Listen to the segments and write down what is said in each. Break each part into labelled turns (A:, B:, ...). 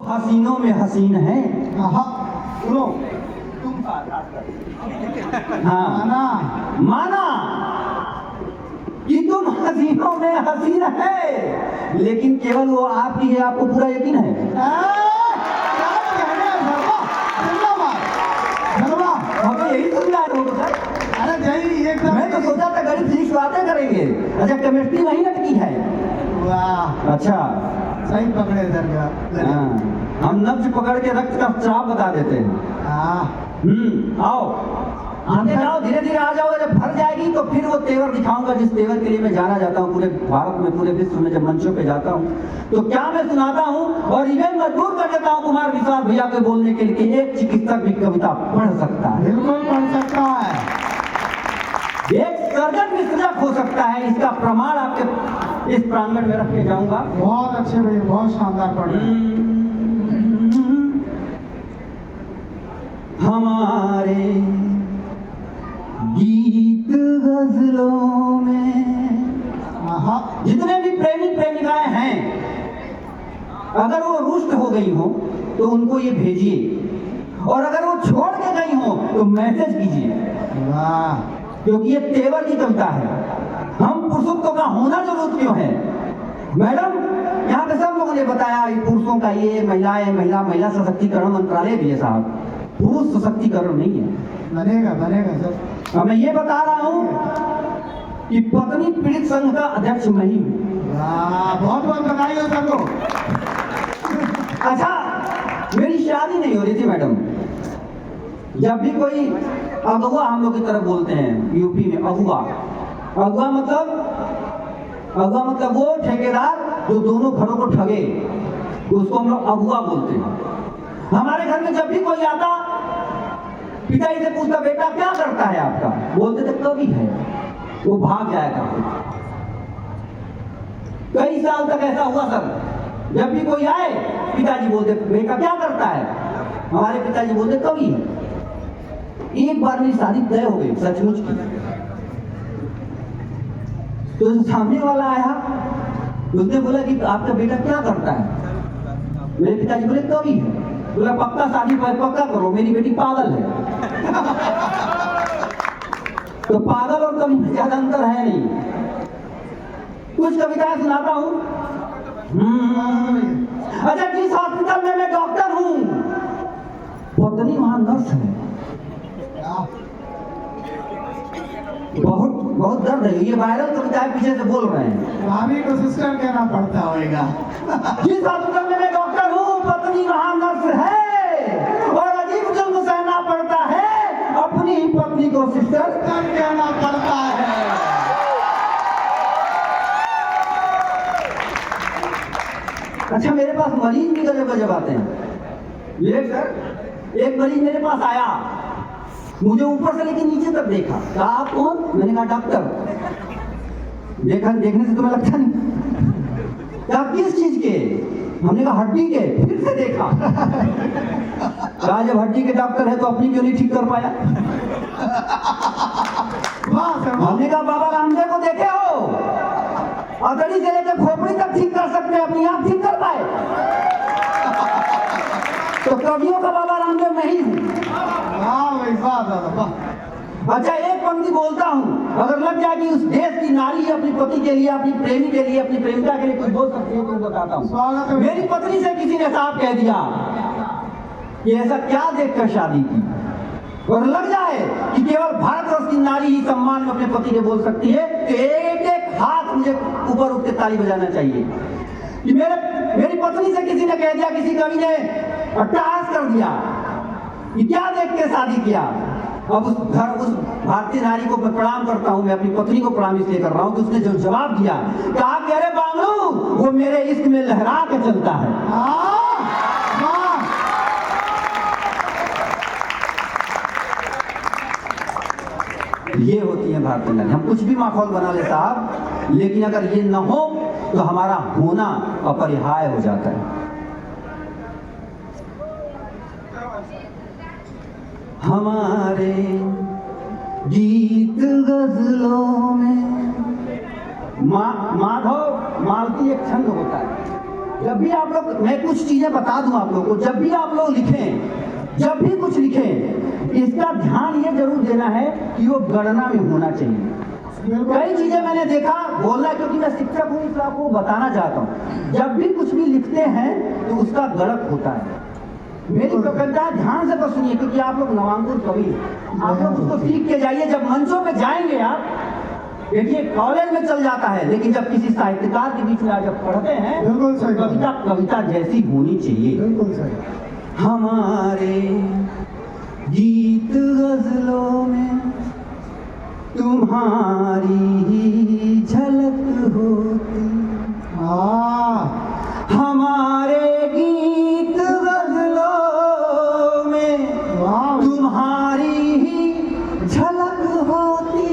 A: हसीनों में हसीन है।
B: सुनो,
A: तुम
B: हाँ
A: माना माना कि तुम हसीनों में हसीन है, लेकिन केवल वो आपकी है, आपको पूरा यकीन है।
B: क्या कहने हैं
A: हमें यही सुनना है लोगों से।
B: अरे जय एकदम।
A: मैं तो सोचा था गरीब फिजिक्स बातें करेंगे। अच्छा, केमिस्ट्री वही लटकी है।
B: वाह,
A: अच्छा,
B: सही पकड़े दरगाह।
A: हाँ, हम नब्ज पकड़ के रक्त का स्राव बता देते हैं। आओ आगे जाओ, धीरे धीरे आ जाओगे। जब भर जाएगी तो फिर वो तेवर दिखाऊंगा, जिस तेवर के लिए मैं जाना जाता हूँ पूरे भारत में, पूरे विश्व में। जब मंचों पे जाता हूँ तो क्या मैं सुनाता हूँ, और इवेंट मजबूर कर देता हूँ कुमार विश्वास भैया को बोलने के लिए कि एक चिकित्सक भी कविता पढ़ सकता है।
B: बिल्कुल पढ़ सकता है।
A: एक सर्जन भी सजग हो सकता है। इसका प्रमाण आपके इस प्रांगण में रख के जाऊंगा।
B: बहुत अच्छे भैया, बहुत शानदार पढ़ रहे हैं।
A: हमारे गीत गजलों में जितने भी प्रेमी प्रेमिकाएं हैं, अगर वो रुष्ट हो गई हो तो उनको ये भेजिए, और अगर वो छोड़ के गई हो तो मैसेज कीजिए।
B: वाह,
A: क्योंकि ये तेवर की कविता है। हम पुरुषत्व का होना जरूरत क्यों है? मैडम, यहाँ पे सब लोगों ने बताया पुरुषों का ये, महिलाएं, महिला सशक्तिकरण मंत्रालय भी है साहब। पुरुष सशक्तिकरण नहीं है।
B: बनेगा बनेगा सर।
A: मैं ये बता रहा हूँ कि पत्नी पीड़ित संघ का अध्यक्ष मैं ही हूँ।
B: बहुत बहुत बधाई हो सर को।
A: अच्छा, मेरी शादी नहीं हो रही थी मैडम। जब भी कोई अगुआ, हम लोग की तरफ बोलते हैं यूपी में अगुआ, अगुआ मतलब वो ठेकेदार जो दोनों घरों को ठगे, उसको हम लोग अगुआ बोलते हैं। हमारे घर में जब भी कोई आता, पिताजी से पूछता बेटा क्या करता है आपका, बोलते थे कवि है। वो भाग जाया करते। कई साल तक ऐसा हुआ सर, जब भी कोई आए पिताजी बोलते बेटा क्या करता है, हमारे पिताजी बोलते कवि है। एक बार मेरी शादी तय हो गई सचमुच की, तो सामने वाला आया, उसने बोला कि आपका बेटा क्या करता है। मेरे पिताजी बोले कवि है। बोला पक्का शादी पक्का करो, मेरी बेटी पागल है। तो पागल और कवि में ज्यादा अंतर है नहीं। कुछ कविताएं सुनाता हूं। अच्छा, जिस हॉस्पिटल में मैं डॉक्टर हूं, पत्नी वहां नर्स है। बहुत बहुत दर्द है। ये वायरल कविताएं पीछे से बोल रहे हैं।
B: भाभी को सिस्टर कहना पड़ता होगा।
A: जिस हॉस्पिटल में मैं डॉक्टर हूँ, पत्नी वहां नर्स है, और अजीब जुल्म सहना पड़ता है, अपनी ही पत्नी को सिस्टर
B: कहना पड़ता है।
A: अच्छा, मेरे पास मरीज भी गजब गजब आते हैं। ये सर, एक मरीज मेरे पास आया, मुझे ऊपर से लेकर नीचे तक देखा। कहा आप कौन? मैंने कहा डॉक्टर। देखने से तुम्हें लगता नहीं? क्या किस चीज के? हमने कहा हड्डी के। फिर से देखा। कहा जब हड्डी के डॉक्टर है तो अपनी क्यों नहीं ठीक कर पाया? हमने कहा बाबा रामदेव को देखे हो, अतड़ी से लेकर खोपड़ी तक ठीक कर सकते हैं, अपनी आप ठीक कर पाए? तो कवियों का बाबा रामदेव मैं ही हूँ। अच्छा, एक पंक्ति बोलता हूँ, अगर लग जाए कि उस देश की नारी अपनी पति के लिए, अपनी प्रेमी के लिए, अपनी प्रेमिका के लिए कुछ बोल सकती है तो बताता हूँ। मेरी पत्नी से किसी ने साफ कह दिया कि ऐसा क्या देखकर शादी की, और लग जाए कि केवल भारतवर्ष की नारी ही सम्मान में अपने पति के बोल सकती है, तो एक एक हाथ मुझे ऊपर उठ के ताली बजाना चाहिए। कि मेरी पत्नी से किसी ने कह दिया, किसी कवि ने अट्टहास कर दिया कि क्या देख के शादी किया। अब उस भारतीय नारी को मैं प्रणाम करता हूं, मैं अपनी पत्नी को प्रणाम इसलिए कर रहा हूं कि उसने जो जवाब दिया, कहा कि अरे बांगलू, वो मेरे इश्क में लहरा के चलता है। ये होती है भारतीय नारी। हम कुछ भी माहौल बना ले साहब, लेकिन अगर ये न हो तो हमारा होना अपरिहार्य हो जाता है। हमारे गीत गजलों में माधव मालती एक छंद होता है। जब भी आप लोग, मैं कुछ चीजें बता दूं आप लोगों को, जब भी आप लोग लिखें, जब भी कुछ लिखें, इसका ध्यान ये जरूर देना है कि वो गणना में होना चाहिए। कई चीजें मैंने देखा बोलना, क्योंकि मैं शिक्षक हूं इसलिए आपको बताना चाहता हूं, जब भी कुछ भी लिखते हैं तो उसका गलत होता है। मेरी प्रकटता है, ध्यान से बस सुनिए, क्योंकि आप लोग नवांकुर कवि, आप लोग उसको सीख के जाइए। जब मंचों पे जाएंगे आप, देखिए कॉलेज में चल जाता है, लेकिन जब किसी साहित्यकार के बीच में आप जब पढ़ते हैं,
B: बिल्कुल सही बात।
A: कविता कविता जैसी होनी चाहिए।
B: बिल्कुल सही।
A: हमारे गीत गजलों में तुम्हारी ही झलक होती, हमारे गीत गजलों में तुम्हारी ही झलक होती,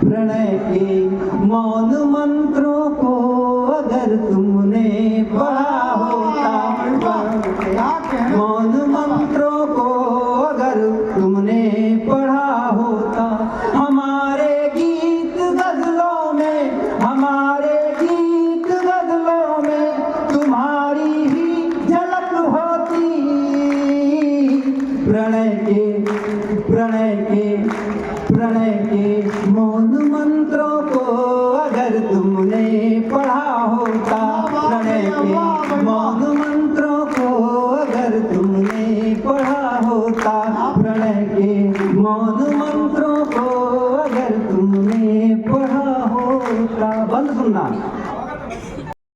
A: प्रणय के मौन मंत्रों को अगर तुमने पढ़ा होता, मौन मंत्रों को अगर तुमने पढ़ा होता, हमारे गीत गजलों में, हमारे गीत गजलों में तुम्हारी ही झलक होती, प्रणय के